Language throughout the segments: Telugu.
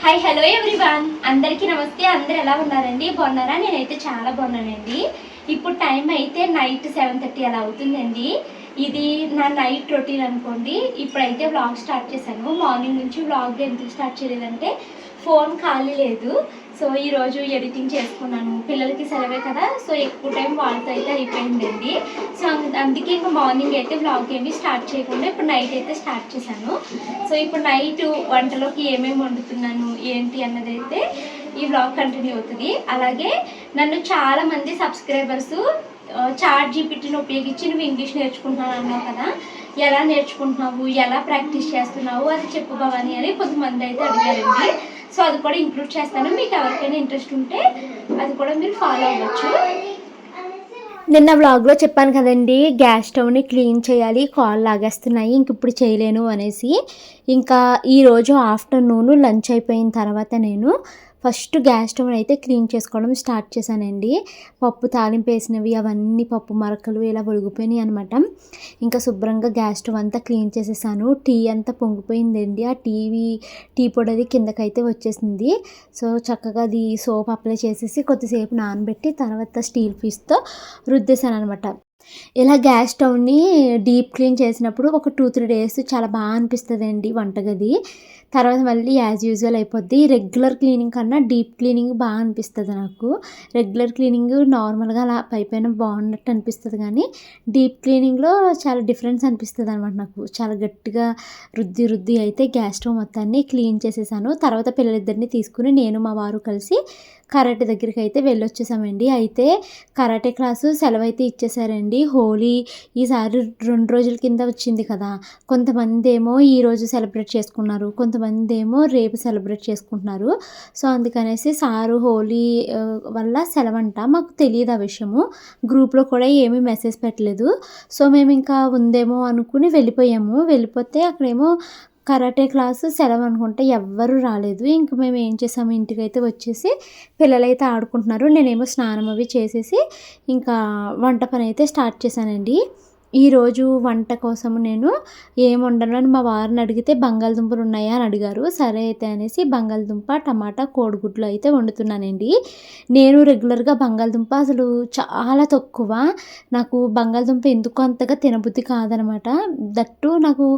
హాయ్ హలో ఎవ్రీవన్, అందరికీ నమస్తే. అందరు ఎలా ఉన్నారండి? బాగున్నారా? నేనైతే చాలా బాగున్నానండి. ఇప్పుడు టైం అయితే నైట్ 7:30 అలా అవుతుందండి. ఇది నా నైట్ రొటీన్ అనుకోండి. ఇప్పుడైతే వ్లాగ్ స్టార్ట్ చేశాను. మార్నింగ్ నుంచి వ్లాగ్ ఎందుకు స్టార్ట్ చేయలేదంటే ఫోన్ ఖాళీ లేదు. సో ఈరోజు ఎడిటింగ్ చేసుకున్నాను. పిల్లలకి సెలవే కదా, సో ఎక్కువ టైం వాళ్ళతో అయితే అయిపోయిందండి. సో అందుకే ఇంకా మార్నింగ్ అయితే వ్లాగ్ ఏమి స్టార్ట్ చేయకుండా ఇప్పుడు నైట్ అయితే స్టార్ట్ చేశాను. సో ఇప్పుడు నైట్ వంటలోకి ఏమేమి వండుతున్నాను ఏంటి అన్నది అయితే ఈ వ్లాగ్ కంటిన్యూ అవుతుంది. అలాగే నన్ను చాలామంది సబ్స్క్రైబర్స్ చాట్ జీపీటీని ఉపయోగించి నువ్వు ఇంగ్లీష్ నేర్చుకుంటున్నాను అన్నావు కదా, ఎలా నేర్చుకుంటున్నావు, ఎలా ప్రాక్టీస్ చేస్తున్నావు అది చెప్పు భవాని అని కొంతమంది అయితే అడిగారండి. సో అది కూడా ఇంక్లూడ్ చేస్తాను. మీకు ఎవరికైనా ఇంట్రెస్ట్ ఉంటే అది కూడా మీరు ఫాలో అవ్వచ్చు. నిన్న వ్లాగ్లో చెప్పాను కదండి, గ్యాస్ స్టవ్ని క్లీన్ చేయాలి, కాల్ లాగేస్తున్నాయి, ఇంక ఇప్పుడు చేయలేను అనేసి. ఇంకా ఈరోజు ఆఫ్టర్నూన్ లంచ్ అయిపోయిన తర్వాత నేను ఫస్ట్ గ్యాస్ స్టవ్ని అయితే క్లీన్ చేసుకోవడం స్టార్ట్ చేశానండి. పప్పు తాలింపు వేసినవి అవన్నీ పప్పు మరకలు ఇలా ఒడిగిపోయినాయి అనమాట. ఇంకా శుభ్రంగా గ్యాస్ స్టవ్ అంతా క్లీన్ చేసేసాను. టీ అంతా పొంగిపోయిందండి. ఆ టీ పొడి అది కిందకైతే వచ్చేసింది. సో చక్కగా అది సోప్ అప్లై చేసేసి కొద్దిసేపు నానబెట్టి తర్వాత స్టీల్ పీస్తో రుద్దేశాను అనమాట. ఇలా గ్యాస్ స్టవ్ని డీప్ క్లీన్ చేసినప్పుడు ఒక 2-3 డేస్ చాలా బాగా అనిపిస్తుందండి వంటగది. తర్వాత మళ్ళీ యాజ్ యూజువల్ అయిపోద్ది. రెగ్యులర్ క్లీనింగ్ కన్నా డీప్ క్లీనింగ్ బాగా అనిపిస్తుంది నాకు. రెగ్యులర్ క్లీనింగ్ నార్మల్గా అలా పైపైన బాగున్నట్టు అనిపిస్తుంది, కానీ డీప్ క్లీనింగ్లో చాలా డిఫరెన్స్ అనిపిస్తుంది అనమాట నాకు. చాలా గట్టిగా రుద్ది అయితే గ్యాస్ స్టవ్ మొత్తాన్ని క్లీన్ చేసేసాను. తర్వాత పిల్లలిద్దరిని తీసుకుని నేను మా వారు కలిసి కరాటే దగ్గరికి అయితే వెళ్ళొచ్చేసామండి. అయితే కరాటే క్లాసు సెలవు అయితే ఇచ్చేసారండి. హోలీ ఈసారి 2 రోజుల కింద వచ్చింది కదా, కొంతమంది ఏమో ఈరోజు సెలబ్రేట్ చేసుకున్నారు, కొంతమంది ఏమో రేపు సెలబ్రేట్ చేసుకుంటున్నారు. సో అందుకనేసి సారు హోలీ వల్ల సెలవంట. మాకు తెలియదు ఆ విషయము, గ్రూప్లో కూడా ఏమీ మెసేజ్ పెట్టలేదు. సో మేము ఇంకా ఉందేమో అనుకుని వెళ్ళిపోతే అక్కడేమో కరాటే క్లాసు సెలవు అనుకుంటే ఎవ్వరూ రాలేదు. ఇంక మేము ఏం చేసాము, ఇంటికైతే వచ్చేసి పిల్లలైతే ఆడుకుంటున్నారు. నేనేమో స్నానం అవి చేసేసి ఇంకా వంట పని అయితే స్టార్ట్ చేశానండి. ఈరోజు వంట కోసం నేను ఏం వండను అని మా వారిని అడిగితే బంగాళదుంపలు ఉన్నాయా అని అడిగారు. సరే అయితే అనేసి బంగాళదుంప టమాటా కోడిగుడ్లు అయితే వండుతున్నానండి. నేను రెగ్యులర్గా బంగాళదుంప అసలు చాలా తక్కువ, నాకు బంగాళదుంప ఎందుకు అంతగా తినబుద్ధి కాదనమాట. దట్టు నాకు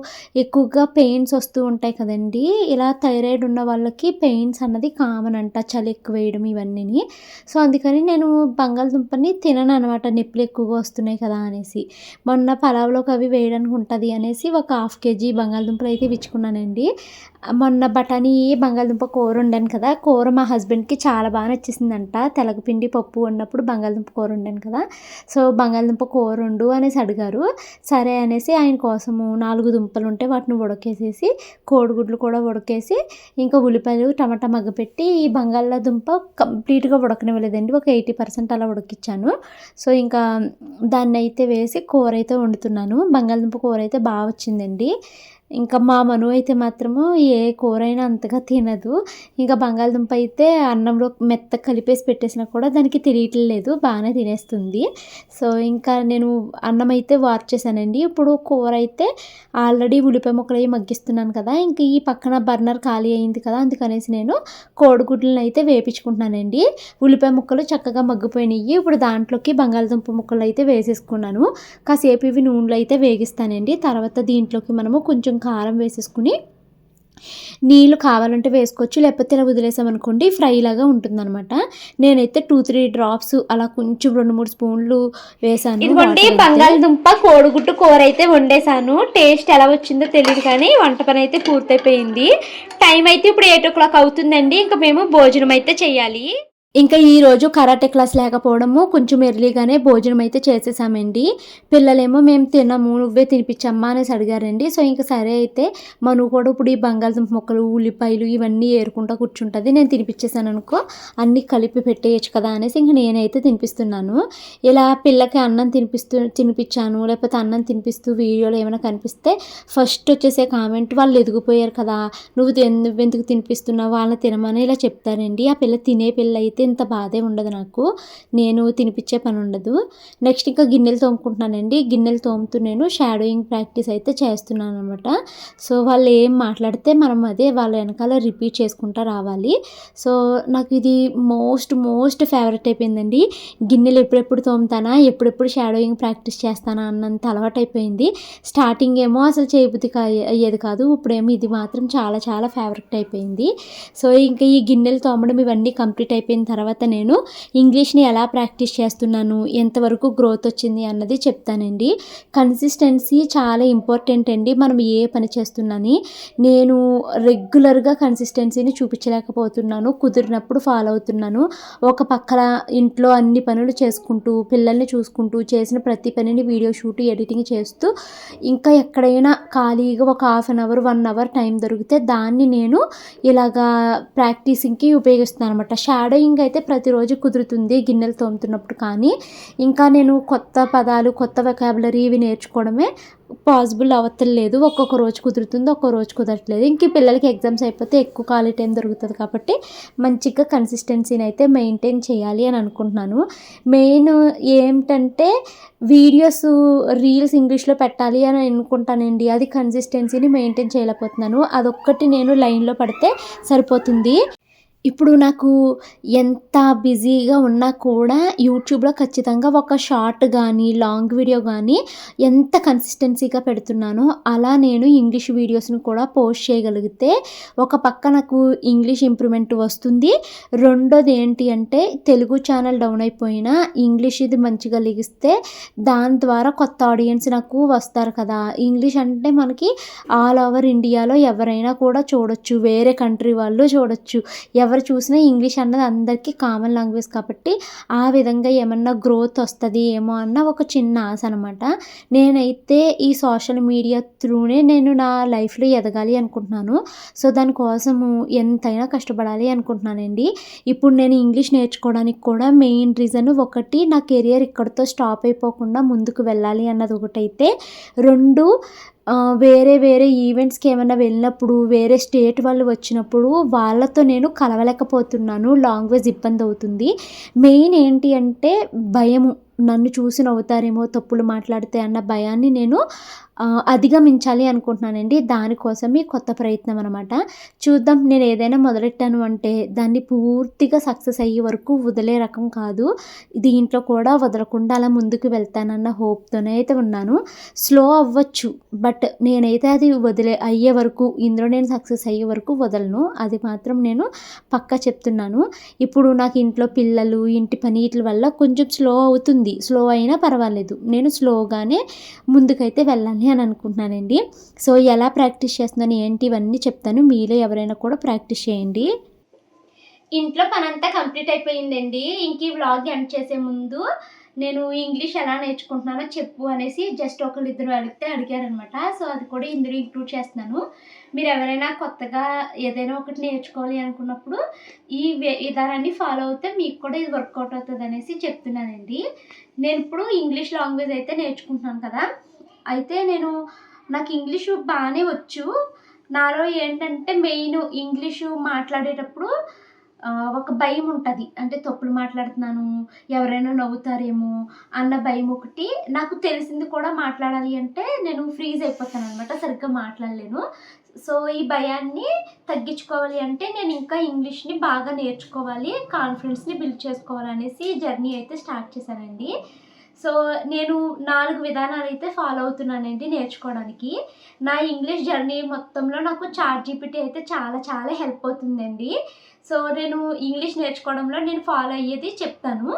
ఎక్కువగా పెయిన్స్ వస్తూ ఉంటాయి కదండి. ఇలా థైరాయిడ్ ఉన్న వాళ్ళకి పెయిన్స్ అన్నది కామన్ అంట, చలి ఎక్కువ వేయడం ఇవన్నీ. సో అందుకని నేను బంగాళదుంపని తినను అనమాట, నొప్పులు ఎక్కువగా వస్తున్నాయి కదా అనేసి. మొన్న పలావ్లోకి అవి వేయడానికి ఉంటుంది అనేసి ఒక 1/2 kg బంగాళదుంపలు అయితే ఇచ్చుకున్నానండి. మొన్న బఠానీ బంగాళదుంప కూర వండాను కదా, కూర మా హస్బెండ్కి చాలా బాగా నచ్చేసిందంట. తెలగపిండి పప్పు వండినప్పుడు బంగాళదుంప కూర వండాను కదా, సో బంగాళదుంప కూర వండు అనేసి అడిగారు. సరే అనేసి ఆయన కోసము 4 దుంపలు ఉంటే వాటిని ఉడకేసేసి కోడిగుడ్లు కూడా ఉడకేసి ఇంకా ఉల్లిపాయలు టమాటా మగ్గపెట్టి ఈ బంగాళదుంప కంప్లీట్గా ఉడకనివ్వలేదండి, ఒక 80% అలా ఉడికిచ్చాను. సో ఇంకా దాన్ని అయితే వేసి కూర అయితే వండుతున్నాను. బంగాళదుంప కూర అయితే బాగా వచ్చిందండి. ఇంకా మా మను అయితే మాత్రము ఏ కూర అయినా అంతగా తినదు. ఇంకా బంగాళదుంప అయితే అన్నంలో మెత్తగా కలిపేసి పెట్టేసినా కూడా దానికి తెలియట్లేదు, బాగానే తినేస్తుంది. సో ఇంకా నేను అన్నం అయితే వార్చేసానండి. ఇప్పుడు కూర అయితే ఆల్రెడీ ఉల్లిపాయ ముక్కలు అవి మగ్గిస్తున్నాను కదా, ఇంక ఈ పక్కన బర్నర్ ఖాళీ అయింది కదా, అందుకనేసి నేను కోడిగుడ్లను అయితే వేపించుకుంటున్నానండి. ఉల్లిపాయ ముక్కలు చక్కగా మగ్గిపోయినాయి. ఇప్పుడు దాంట్లోకి బంగాళదుంప ముక్కలు అయితే వేసేసుకున్నాను. కాసేపు ఇవి నూనెలో అయితే వేగిస్తానండి. తర్వాత దీంట్లోకి మనము కొంచెం కారం వేసేసుకుని నీళ్ళు కావాలంటే వేసుకోవచ్చు, లేకపోతే ఇలా వదిలేసామనుకోండి ఫ్రై లాగా ఉంటుందన్నమాట. నేనైతే 2-3 డ్రాప్స్ అలా కొంచెం 2-3 స్పూన్లు వేసాను. ఇదిగోండి బంగాళదుంప కోడిగుడ్డు కూర అయితే వండేసాను. టేస్ట్ ఎలా వచ్చిందో తెలియదు, కానీ వంట పని అయితే పూర్తయిపోయింది. టైం అయితే ఇప్పుడు 8 o'clock అవుతుందండి. ఇంకా మేము భోజనం అయితే చేయాలి. ఇంకా ఈరోజు కరాటే క్లాస్ లేకపోవడము కొంచెం ఎర్లీగానే భోజనం అయితే చేసేసామండి. పిల్లలేమో మేము తినము, నువ్వే తినిపించమ్మా అనేసి అడిగారండి. సో ఇంకా సరే అయితే మను కూడా ఇప్పుడు ఈ బంగాళదుంప ముక్కలు ఉల్లిపాయలు ఇవన్నీ ఏరుకుంటా కూర్చుంటుంది, నేను తినిపించేసాను అనుకో అన్నీ కలిపి పెట్టేయచ్చు కదా అనేసి ఇంక నేనైతే తినిపిస్తున్నాను. ఇలా పిల్లకి అన్నం తినిపించాను లేకపోతే అన్నం తినిపిస్తూ వీడియోలో ఏమైనా కనిపిస్తే ఫస్ట్ వచ్చేసే కామెంట్, వాళ్ళు ఎదిగిపోయారు కదా, నువ్వు ఎందుకు తినిపిస్తున్నావు, వాళ్ళని తినమని ఇలా చెప్తారండి. ఆ పిల్ల తినే పిల్ల అయితే అయితే ఇంత బాధే ఉండదు నాకు. నేను తినిపించే పని ఉండదు. నెక్స్ట్ ఇంకా గిన్నెలు తోముకుంటున్నానండి. గిన్నెలు తోముతూ నేను షాడోయింగ్ ప్రాక్టీస్ అయితే చేస్తున్నాను అనమాట. సో వాళ్ళు ఏం మాట్లాడితే మనం అదే వాళ్ళ వెనకాల రిపీట్ చేసుకుంటూ రావాలి. సో నాకు ఇది మోస్ట్ ఫేవరెట్ అయిపోయిందండి. గిన్నెలు ఎప్పుడెప్పుడు తోముతానా, ఎప్పుడెప్పుడు షాడోయింగ్ ప్రాక్టీస్ చేస్తానా అన్నంత అలవాటు అయిపోయింది. స్టార్టింగ్ ఏమో అసలు చేయబుద్ధి అయ్యేది కాదు. ఇప్పుడేమో ఇది మాత్రం చాలా ఫేవరెట్ అయిపోయింది. సో ఇంకా ఈ గిన్నెలు తోమడం ఇవన్నీ కంప్లీట్ అయిపోయిన తర్వాత నేను ఇంగ్లీష్ని ఎలా ప్రాక్టీస్ చేస్తున్నాను, ఎంతవరకు గ్రోత్ వచ్చింది అన్నది చెప్తానండి. కన్సిస్టెన్సీ చాలా ఇంపార్టెంట్ అండి. మనం ఏ పని చేస్తున్నాని నేను రెగ్యులర్గా కన్సిస్టెన్సీని చూపించలేకపోతున్నాను. కుదిరినప్పుడు ఫాలో అవుతున్నాను. ఒక పక్కన ఇంట్లో అన్ని పనులు చేసుకుంటూ, పిల్లల్ని చూసుకుంటూ, చేసిన ప్రతి పనిని వీడియో షూట్ ఎడిటింగ్ చేస్తూ, ఇంకా ఎక్కడైనా ఖాళీగా ఒక half an hour 1 hour time దొరికితే దాన్ని నేను ఇలాగా ప్రాక్టీసింగ్కి ఉపయోగిస్తున్నాను అనమాట. షాడోయింగ్ అయితే ప్రతిరోజు కుదురుతుంది గిన్నెలు తోముతున్నప్పుడు. కానీ ఇంకా నేను కొత్త పదాలు, కొత్త వొకాబులరీ ఇవి నేర్చుకోవడమే పాసిబుల్ అవ్వట్లేదు. ఒక్కొక్క రోజు కుదురుతుంది, ఒక్కో రోజు కుదరట్లేదు. ఇంక పిల్లలకి ఎగ్జామ్స్ అయిపోతే ఎక్కువ ఖాళీ టైం దొరుకుతుంది కాబట్టి మంచిగా కన్సిస్టెన్సీని అయితే మెయింటైన్ చేయాలి అని అనుకుంటున్నాను. మెయిన్ ఏంటంటే వీడియోస్, రీల్స్ ఇంగ్లీష్లో పెట్టాలి అని అనుకుంటానండి. అది కన్సిస్టెన్సీని మెయింటైన్ చేయలేకపోతున్నాను. అదొక్కటి నేను లైన్లో పడితే సరిపోతుంది. ఇప్పుడు నాకు ఎంత బిజీగా ఉన్నా కూడా యూట్యూబ్లో ఖచ్చితంగా ఒక షార్ట్ కానీ, లాంగ్ వీడియో కానీ ఎంత కన్సిస్టెన్సీగా పెడుతున్నానో అలా నేను ఇంగ్లీష్ వీడియోస్ని కూడా పోస్ట్ చేయగలిగితే ఒక పక్క నాకు ఇంగ్లీష్ ఇంప్రూవ్మెంట్ వస్తుంది. రెండోది ఏంటి అంటే తెలుగు ఛానల్ డౌన్ అయిపోయినా ఇంగ్లీష్ ఇది మంచిగా లిగిస్తే దాని ద్వారా కొత్త ఆడియన్స్ నాకు వస్తారు కదా. ఇంగ్లీష్ అంటే మనకి ఆల్ ఓవర్ ఇండియాలో ఎవరైనా కూడా చూడొచ్చు, వేరే కంట్రీ వాళ్ళు చూడొచ్చు. ఎవరు చూసినా ఇంగ్లీష్ అన్నది అందరికీ కామన్ లాంగ్వేజ్ కాబట్టి ఆ విధంగా ఏమన్నా గ్రోత్ వస్తుంది ఏమో అన్న ఒక చిన్న ఆశ అనమాట. నేనైతే ఈ సోషల్ మీడియా త్రూనే నేను నా లైఫ్లో ఎదగాలి అనుకుంటున్నాను. సో దానికోసము ఎంతైనా కష్టపడాలి అనుకుంటున్నానండి. ఇప్పుడు నేను ఇంగ్లీష్ నేర్చుకోవడానికి కూడా మెయిన్ రీజన్ ఒకటి, నా కెరియర్ ఇక్కడితో స్టాప్ అయిపోకుండా ముందుకు వెళ్ళాలి అన్నది ఒకటైతే, రెండు వేరే ఈవెంట్స్కి ఏమైనా వెళ్ళినప్పుడు, వేరే స్టేట్ వాళ్ళు వచ్చినప్పుడు వాళ్ళతో నేను కలవలేకపోతున్నాను. లాంగ్వేజ్ ఇబ్బంది అవుతుంది. మెయిన్ ఏంటి అంటే భయము. నన్ను చూసి నవ్వుతారేమో తప్పులు మాట్లాడితే అన్న భయాన్ని నేను అధిగమించాలి అనుకుంటున్నానండి. దానికోసమే కొత్త ప్రయత్నం అనమాట. చూద్దాం, నేను ఏదైనా మొదలెట్టాను అంటే దాన్ని పూర్తిగా సక్సెస్ అయ్యే వరకు వదిలే రకం కాదు. దీంట్లో కూడా వదలకుండా అలా ముందుకు వెళ్తానన్న హోప్తోనే అయితే ఉన్నాను. స్లో అవ్వచ్చు, బట్ నేనైతే అది అయ్యే వరకు, ఇందులో నేను సక్సెస్ అయ్యే వరకు వదలను. అది మాత్రం నేను పక్కా చెప్తున్నాను. ఇప్పుడు నాకు ఇంట్లో పిల్లలు, ఇంటి పని వీటి వల్ల కొంచెం స్లో అవుతుంది. స్లో అయినా పర్వాలేదు, నేను స్లోగానే ముందుకైతే వెళ్ళాలి అని అనుకుంటున్నానండి. సో ఎలా ప్రాక్టీస్ చేస్తున్నాను ఏంటి ఇవన్నీ చెప్తాను. మీలో ఎవరైనా కూడా ప్రాక్టీస్ చేయండి. ఇంట్లో పనంతా కంప్లీట్ అయిపోయిందండి. ఇంక ఈ వ్లాగ్ ఎండ్ చేసే ముందు నేను ఇంగ్లీష్ ఎలా నేర్చుకుంటున్నానో చెప్పు అనేసి జస్ట్ ఒకళ్ళిద్దరు అడిగారనమాట. సో అది కూడా ఇందులో ఇంక్లూడ్ చేస్తున్నాను. మీరు ఎవరైనా కొత్తగా ఏదైనా ఒకటి నేర్చుకోవాలి అనుకున్నప్పుడు ఈ విధానాన్ని ఫాలో అవుతే మీకు కూడా ఇది వర్కౌట్ అవుతుంది అనేసి చెప్తున్నానండి. నేను ఇప్పుడు ఇంగ్లీష్ లాంగ్వేజ్ అయితే నేర్చుకుంటున్నాను కదా. అయితే నాకు ఇంగ్లీషు బాగానే వచ్చు. నాలో ఏంటంటే మెయిన్ ఇంగ్లీషు మాట్లాడేటప్పుడు ఒక భయం ఉంటుంది. అంటే తప్పులు మాట్లాడుతున్నాను, ఎవరైనా నవ్వుతారేమో అన్న భయం ఒకటి. నాకు తెలిసింది కూడా మాట్లాడాలి అంటే నేను ఫ్రీజ్ అయిపోతాను అనమాట, సరిగ్గా మాట్లాడలేను. సో ఈ భయాన్ని తగ్గించుకోవాలి అంటే నేను ఇంకా ఇంగ్లీష్ని బాగా నేర్చుకోవాలి, కాన్ఫిడెన్స్ని బిల్డ్ చేసుకోవాలి అనేసి జర్నీ అయితే స్టార్ట్ చేశానండి. సో నేను 4 విధానాలు అయితే ఫాలో అవుతున్నానండి నేర్చుకోవడానికి. నా ఇంగ్లీష్ జర్నీ మొత్తంలో నాకు చాట్‌జీపీటీ అయితే చాలా హెల్ప్ అవుతుందండి. సో నేను ఇంగ్లీష్ నేర్చుకోవడంలో నేను ఫాలో అయ్యేది చెప్తాను.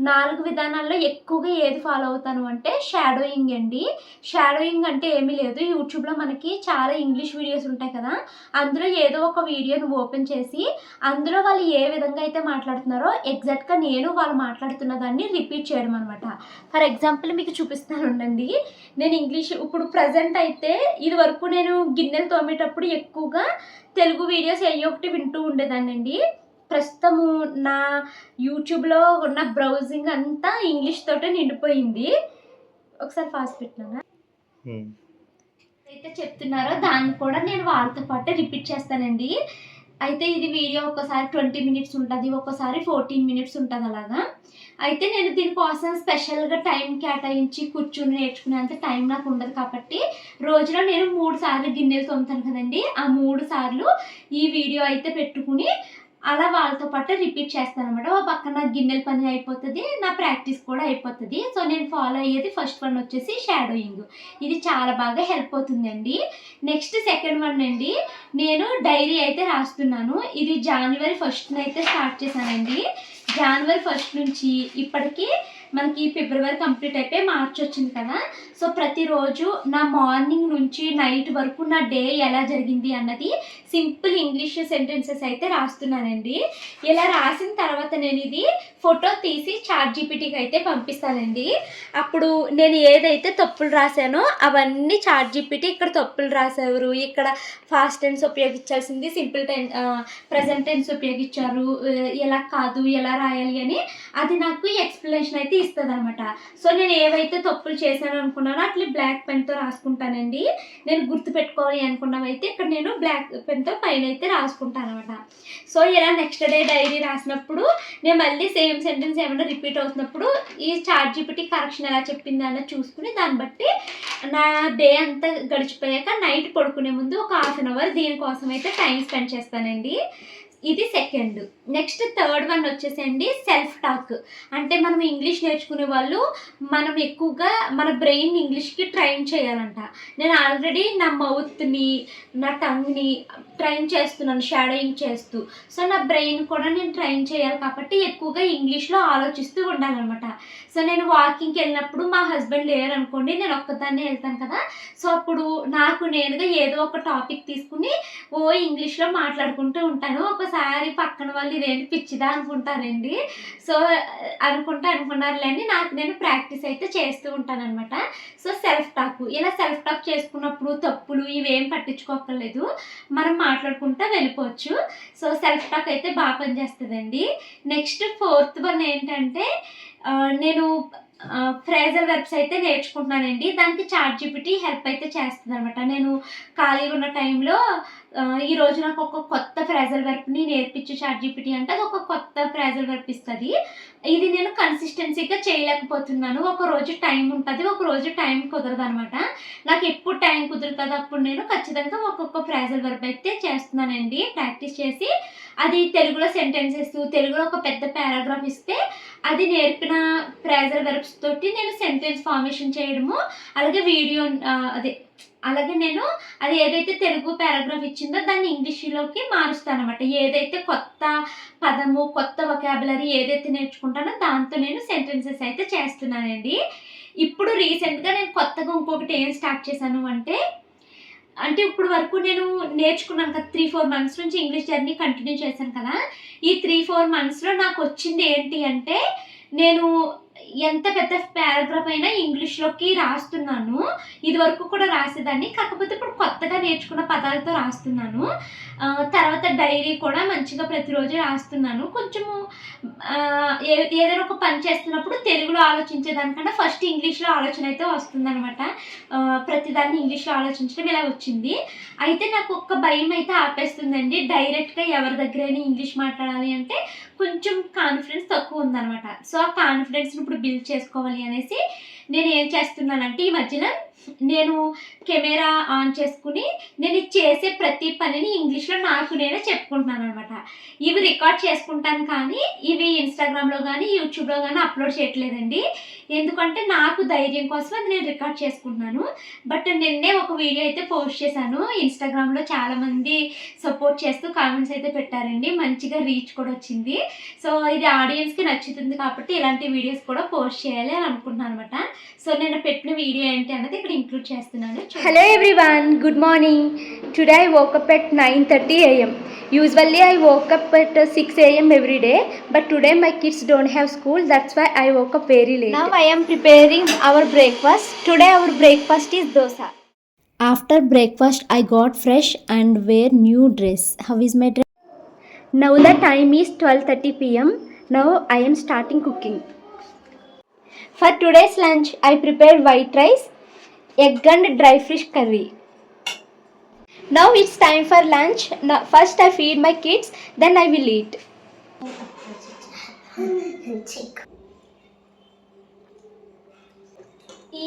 4 విధానాల్లో ఎక్కువగా ఏది ఫాలో అవుతాను అంటే షాడోయింగ్ అండి. షాడోయింగ్ అంటే ఏమీ లేదు, యూట్యూబ్లో మనకి చాలా ఇంగ్లీష్ వీడియోస్ ఉంటాయి కదా. అందులో ఏదో ఒక వీడియోని ఓపెన్ చేసి అందులో వాళ్ళు ఏ విధంగా అయితే మాట్లాడుతున్నారో ఎగ్జాక్ట్గా నేను వాళ్ళు మాట్లాడుతున్న దాన్ని రిపీట్ చేయడం అనమాట. ఫర్ ఎగ్జాంపుల్ మీకు చూపిస్తాను ఉండండి. నేను ఇంగ్లీష్ ఇప్పుడు ప్రజెంట్ అయితే ఇది వరకు నేను గిన్నెలు తోమేటప్పుడు ఎక్కువగా తెలుగు వీడియోస్ ఒకటి వింటూ ఉండేదాన్నండి. ప్రస్తుతము నా యూట్యూబ్లో ఉన్న బ్రౌజింగ్ అంతా ఇంగ్లీష్ తోటే నిండిపోయింది. ఒకసారి ఫాస్ట్ పెట్టినా అయితే చెప్తున్నారో దాన్ని కూడా నేను వాళ్ళతో పాటు రిపీట్ చేస్తానండి. అయితే ఇది వీడియో ఒకసారి 20 మినిట్స్ ఉంటుంది, ఒకసారి 14 మినిట్స్ ఉంటుంది అలాగా. అయితే నేను దీనికోసం స్పెషల్గా టైం కేటాయించి కూర్చుని నేర్చుకునేంత టైం నాకు ఉండదు కాబట్టి రోజులో నేను 3 సార్లు గిన్నెలు తోముతాను కదండి, ఆ 3 సార్లు ఈ వీడియో అయితే పెట్టుకుని అలా వాళ్ళతో పాటు రిపీట్ చేస్తాను అనమాట. ఓ పక్కన గిన్నెల పని అయిపోతుంది, నా ప్రాక్టీస్ కూడా అయిపోతుంది. సో నేను ఫాలో అయ్యేది ఫస్ట్ వన్ వచ్చేసి షాడోయింగ్. ఇది చాలా బాగా హెల్ప్ అవుతుందండి. నెక్స్ట్ సెకండ్ వన్ అండి, నేను డైరీ అయితే రాస్తున్నాను. ఇది జనవరి 1న అయితే స్టార్ట్ చేశానండి. జనవరి 1 నుంచి ఇప్పటికీ మనకి ఫిబ్రవరి కంప్లీట్ అయిపోయి మార్చ్ వచ్చింది కదా. సో ప్రతిరోజు నా మార్నింగ్ నుంచి నైట్ వరకు నా డే ఎలా జరిగింది అన్నది సింపుల్ ఇంగ్లీష్ సెంటెన్సెస్ అయితే రాస్తున్నానండి. ఇలా రాసిన తర్వాత నేను ఇది ఫోటో తీసి ChatGPTకి అయితే పంపిస్తానండి. అప్పుడు నేను ఏదైతే తప్పులు రాశానో అవన్నీ ChatGPT ఇక్కడ తప్పులు రాసేవారు, ఇక్కడ ఫాస్ట్ టెన్స్ ఉపయోగించాల్సింది సింపుల్ టెన్స్ ప్రజెంట్ టెన్స్ ఉపయోగించారు, ఎలా కాదు ఎలా రాయాలి అని అది నాకు ఎక్స్ప్లెనేషన్ అయితే ఇస్తుంది అనమాట. సో నేను ఏవైతే తప్పులు చేశాను అనుకున్నానో అట్లా బ్లాక్ పెన్తో రాసుకుంటానండి. నేను గుర్తుపెట్టుకోవాలి అనుకున్నవైతే ఇక్కడ నేను బ్లాక్ పెన్తో పైన అయితే రాసుకుంటాను అనమాట. సో ఇలా నెక్స్ట్ డే డైరీ రాసినప్పుడు నేను మళ్ళీ సేమ్ సెంటెన్స్ ఏమైనా రిపీట్ అవుతున్నప్పుడు ఈ ChatGPT కరెక్షన్ ఎలా చెప్పింది అన్నది చూసుకుని దాన్ని బట్టి నా డే అంతా గడిచిపోయాక నైట్ పడుకునే ముందు ఒక 1/2 అవర్ దీనికోసం అయితే టైం స్పెండ్ చేస్తానండి. ఇది సెకండ్. నెక్స్ట్ థర్డ్ వన్ వచ్చేసండి సెల్ఫ్ టాక్. అంటే మనం ఇంగ్లీష్ నేర్చుకునే వాళ్ళు మనం ఎక్కువగా మన బ్రెయిన్ ఇంగ్లీష్కి ట్రైన్ చేయాలంట. నేను ఆల్రెడీ నా మౌత్ని నా టంగ్ని ట్రైన్ చేస్తున్నాను షాడోయింగ్ చేస్తూ. సో నా బ్రెయిన్ కూడా నేను ట్రైన్ చేయాలి కాబట్టి ఎక్కువగా ఇంగ్లీష్లో ఆలోచిస్తూ ఉండాలన్నమాట. సో నేను వాకింగ్కి వెళ్ళినప్పుడు మా హస్బెండ్ లేరు అనుకోండి, నేను ఒక్కదాన్నే వెళ్తాను కదా. సో అప్పుడు నాకు నేనుగా ఏదో ఒక టాపిక్ తీసుకుని ఇంగ్లీష్లో మాట్లాడుకుంటూ ఉంటాను. ఒకసారి పక్కన వాళ్ళు ఇదేంటి పిచ్చిదా అనుకుంటారండి. సో అనుకున్నారులేండి, నాకు నేను ప్రాక్టీస్ అయితే చేస్తూ ఉంటాను అనమాట. సో సెల్ఫ్ టాక్, ఇలా సెల్ఫ్ టాక్ చేసుకున్నప్పుడు తప్పులు ఇవేం పట్టించుకోక్కర్లేదు, మనం మాట్లాడుకుంటూ వెళ్ళిపోవచ్చు. సో సెల్ఫ్ టాక్ అయితే బాగా పనిచేస్తుందండి. నెక్స్ట్ ఫోర్త్ వన్ ఏంటంటే నేను ఫ్రేజల్ వెర్బ్స్ అయితే నేర్చుకుంటున్నానండి. దానికి ChatGPT హెల్ప్ అయితే చేస్తుంది అనమాట. నేను ఖాళీగా ఉన్న టైంలో ఈరోజు నాకు ఒక కొత్త ఫ్రేజల్ వెర్బ్ని నేర్పించు ChatGPT అంటే అది ఒక కొత్త ఫ్రేజల్ వెర్బ్ ఇస్తుంది. ఇది నేను కన్సిస్టెన్సీగా చేయలేకపోతున్నాను. ఒక రోజు టైం ఉంటుంది, ఒక రోజు టైం కుదరదు అనమాట. నాకు ఎప్పుడు టైం కుదురుతుందో అప్పుడు నేను ఖచ్చితంగా ఒక్కొక్క ఫ్రేజల్ వెర్బ్ అయితే చేస్తున్నానండి ప్రాక్టీస్ చేసి. అది తెలుగులో సెంటెన్సెస్, తెలుగులో ఒక పెద్ద పారాగ్రాఫ్ ఇస్తే అది నేర్పిన ఫ్రేజల్ వెర్బ్స్ తోటి నేను సెంటెన్స్ ఫార్మేషన్ చేయడము, అలాగే వీడియో అలాగే నేను అది ఏదైతే తెలుగు పారాగ్రాఫ్ ఇచ్చిందో దాన్ని ఇంగ్లీష్లోకి మారుస్తాను అనమాట. ఏదైతే కొత్త పదము కొత్త వొకాబులరీ ఏదైతే నేర్చుకుంటానో దాంతో నేను సెంటెన్సెస్ అయితే చేస్తున్నానండి. ఇప్పుడు రీసెంట్గా నేను కొత్తగా ఇంకొకటి ఏం స్టార్ట్ చేశాను అంటే ఇప్పుడు వరకు నేను నేర్చుకున్నాను కదా, 3-4 మంత్స్ నుంచి ఇంగ్లీష్ జర్నీ కంటిన్యూ చేశాను కదా. ఈ 3-4 మంత్స్లో నాకు వచ్చింది ఏంటి అంటే నేను ఎంత పెద్ద పారాగ్రాఫ్ అయినా ఇంగ్లీష్లోకి రాస్తున్నాను. ఇది వరకు కూడా రాసేదాన్ని, కాకపోతే ఇప్పుడు కొత్తగా నేర్చుకున్న పదాలతో రాస్తున్నాను. తర్వాత డైరీ కూడా మంచిగా ప్రతిరోజు రాస్తున్నాను. కొంచెము ఏదైనా ఒక పని చేస్తున్నప్పుడు తెలుగులో ఆలోచించేదానికన్నా ఫస్ట్ ఇంగ్లీష్లో ఆలోచన అయితే వస్తుందన్నమాట. ప్రతిదాన్ని ఇంగ్లీష్లో ఆలోచించడం ఇలా వచ్చింది. అయితే నాకు ఒక్క భయం అయితే ఆపేస్తుందండి. డైరెక్ట్గా ఎవరి దగ్గరైనా ఇంగ్లీష్ మాట్లాడాలి అంటే కొంచెం కాన్ఫిడెన్స్ తక్కువ ఉందన్నమాట. సో ఆ కాన్ఫిడెన్స్ని ఇప్పుడు బిల్డ్ చేసుకోవాలి అనేసి నేను ఏం చేస్తున్నానంటే ఈ మధ్యన నేను కెమెరా ఆన్ చేసుకుని నేను చేసే ప్రతి పనిని ఇంగ్లీష్లో నాకు నేనే చెప్పుకుంటున్నాను అనమాట. ఇవి రికార్డ్ చేసుకుంటాను కానీ ఇవి ఇన్స్టాగ్రామ్లో కానీ యూట్యూబ్లో కానీ అప్లోడ్ చేయట్లేదండి. ఎందుకంటే నాకు ధైర్యం కోసం అది నేను రికార్డ్ చేసుకుంటున్నాను. బట్ నిన్నే ఒక వీడియో అయితే పోస్ట్ చేశాను ఇన్స్టాగ్రామ్లో, చాలామంది సపోర్ట్ చేస్తూ కామెంట్స్ అయితే పెట్టారండి, మంచిగా రీచ్ కూడా వచ్చింది. సో ఇది ఆడియన్స్కి నచ్చుతుంది కాబట్టి ఇలాంటి వీడియోస్ కూడా పోస్ట్ చేయాలి అని అనుకుంటున్నాను అనమాట. సో నేను పెట్టిన వీడియో ఏంటి అన్నది ఇక్కడ ఇంక్లూడ్ చేస్తున్నాను. Hello everyone, good morning. Today I woke up at 9:30 a.m. Usually I woke up at 6 a.m. every day, but today my kids don't have school, that's why I woke up very late. Now I am preparing our breakfast. Today our breakfast is dosa. After breakfast, I got fresh and wear new dress. How is my dress? Now the time is 12:30 p.m. Now I am starting cooking. For today's lunch, I prepared white rice, egg and dry fish curry. Now it's time for lunch. Now, first I feed my kids, then I will eat.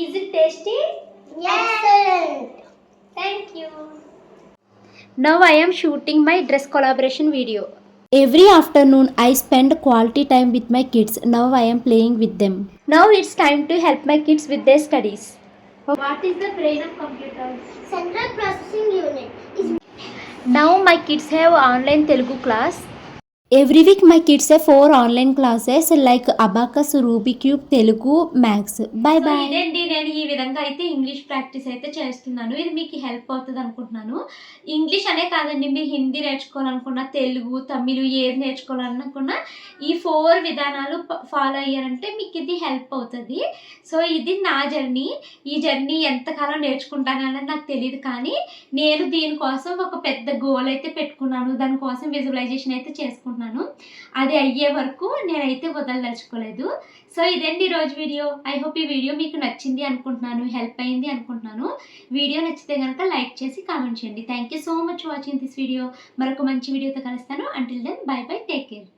Is it tasty? Excellent. Thank you. Now I am shooting my dress collaboration video. Every afternoon I spend quality time with my kids. Now I am playing with them. Now it's time to help my kids with their studies. What is the brain of computer? Central processing unit is Now my kids have online Telugu class. Every week my kids have 4 online classes like Abacus, Rubik Cube, Telugu, Maths. Bye so bye. ఇదేంటి నేను ఈ విధంగా అయితే ఇంగ్లీష్ ప్రాక్టీస్ అయితే చేస్తున్నాను. ఇది మీకు హెల్ప్ అవుతుంది అనుకుంటున్నాను. ఇంగ్లీష్ అనే కాదండి, మీరు హిందీ నేర్చుకోవాలనుకున్నా, తెలుగు, తమిళ్ ఏది నేర్చుకోవాలనుకున్నా ఈ 4 విధానాలు ఫాలో అయ్యారంటే మీకు ఇది హెల్ప్ అవుతుంది. సో ఇది నా జర్నీ. ఈ జర్నీ ఎంతకాలం నేర్చుకుంటానన్నది నాకు తెలియదు, కానీ నేను దీనికోసం ఒక పెద్ద గోల్ అయితే పెట్టుకున్నాను. దానికోసం విజువలైజేషన్ అయితే చేసుకుంటున్నాను. అది అయ్యే వరకు నేనైతే వదలదలుచుకోలేదు. సో ఇదేంటి ఈరోజు వీడియో. ఐ హోప్ ఈ వీడియో మీకు నచ్చింది అనుకుంటున్నాను, హెల్ప్ అయింది అనుకుంటున్నాను. వీడియో నచ్చితే కనుక లైక్ చేసి కామెంట్ చేయండి. Thank you so much watching this video. మరొక మంచి వీడియోతో కలుస్తాను. Until then bye bye, take care.